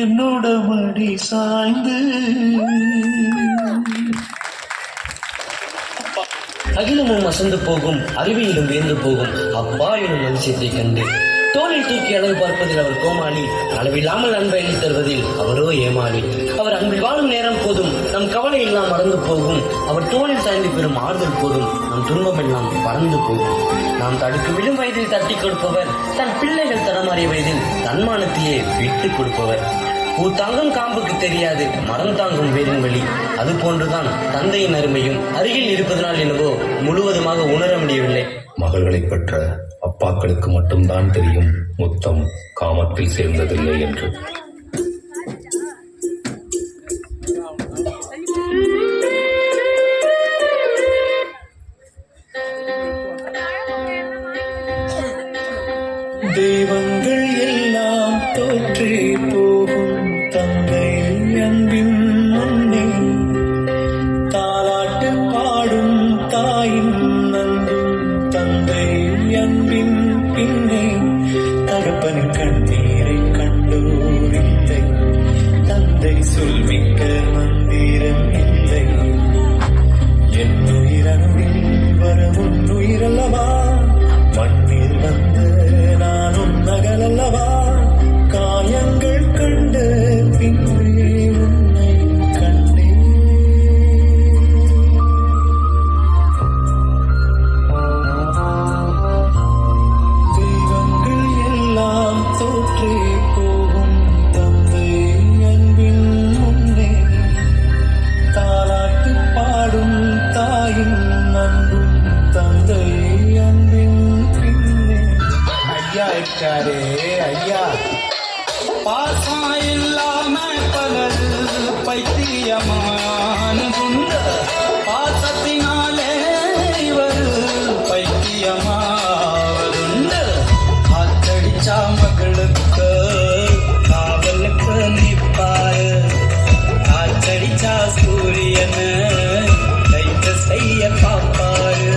என்னோட மடி சாய்ந்து அகிலமும் அசந்து போகும், அறிவியலும் வியந்து போகும் அப்பா எனும் அதிசயத்தை கண்டு தோளில் தூக்கி அளவு பார்ப்பதில் அவர் கோமாளி, அளவில்லாமல் அன்பை அள்ளி தருவதில் அவரோ ஏமாளி. அவர் அன்பில் வாழும் நேரம் போதும், நம் கவலை எல்லாம் மறந்து போகும். அவர் தோளில் சாய்ந்து பெறும் ஆறுதல் போதும், நம் துன்பம் எல்லாம் பறந்து போகும். நாம் தடுக்கு விடும் வயதில் தட்டி கொடுப்பவர், தன் பிள்ளைகள் தடமாறிய வயதில் தன்மானத்தையே விட்டு கொடுப்பவர். பூத்தாங்கும் காம்புக்கு தெரியாது மரம் தாங்கும் வேரின் வழி. அது போன்றுதான் தந்தையின் அருமையும் அருகில் இருப்பதனால் என்னவோ முழுவதுமாக உணர முடியவில்லை. மகள்களை பெற்ற அப்பாக்களுக்கு மட்டும்தான் தெரியும் முத்தம் காமத்தில் சேர்ந்ததில்லை என்று. தெய்வங்கள் எல்லாம் தோற்றே போகும் தந்தை அன்பின் முன்னே, தாலாட்டு பாடும் தாயின் அன்பும் தந்தை அன்பின் பின்னே, தகப்பனின் கண்ணீரை கண்டோரில்லை, தந்தை சொல்மிக்க மந்திரம் இல்லை. என் உயிரணுவில் வரவும் உயிரல்லவா, மண்ணில் வந்த நானும் நகலல்லவா, காயங்கள் கண்ட பின்னே உன்னை கண்டே. தெய்வங்கள் எல்லாம் தோற்றே போகும் தந்தை அன்பின் முன்னே, தாலாட்டு பாடும் தாயின் அன்பும் தந்தை அன்பின் பின்னே. ஐயா இருக்காரே ஐயா, பாசம் இல்லாம பலர் பைத்தியமானதுண்டு, பாசத்தினாலே இவர் பைத்தியமாவதுண்டு. காத்தடிச்சா மகளுக்கு காவலுக்கு நிற்பாரு, காத்தடிச்சா சூரியனு கைது செய்ய பாப்பாரு.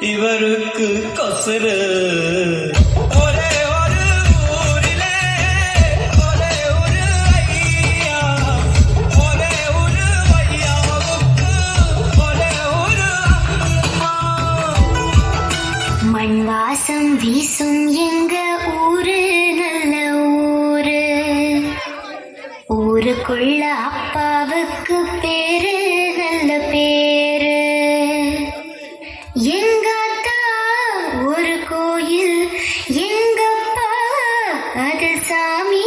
இவருக்கு கொசுரு ஒரே ஒரு ஊரிலே, ஒரே ஒரு ஐயா, ஒரே ஒரு ஐயாவுக்கு ஒரே ஒரு அம்மா. மண் வாசம் வீசும் எங்க ஊரு நல்ல ஊரு, ஊருக்குள்ள அப்பாவுக்கு பேரு நல்ல பேரு. எங்கத்தா ஒரு கோயில், எங்கப்பா அது சாமி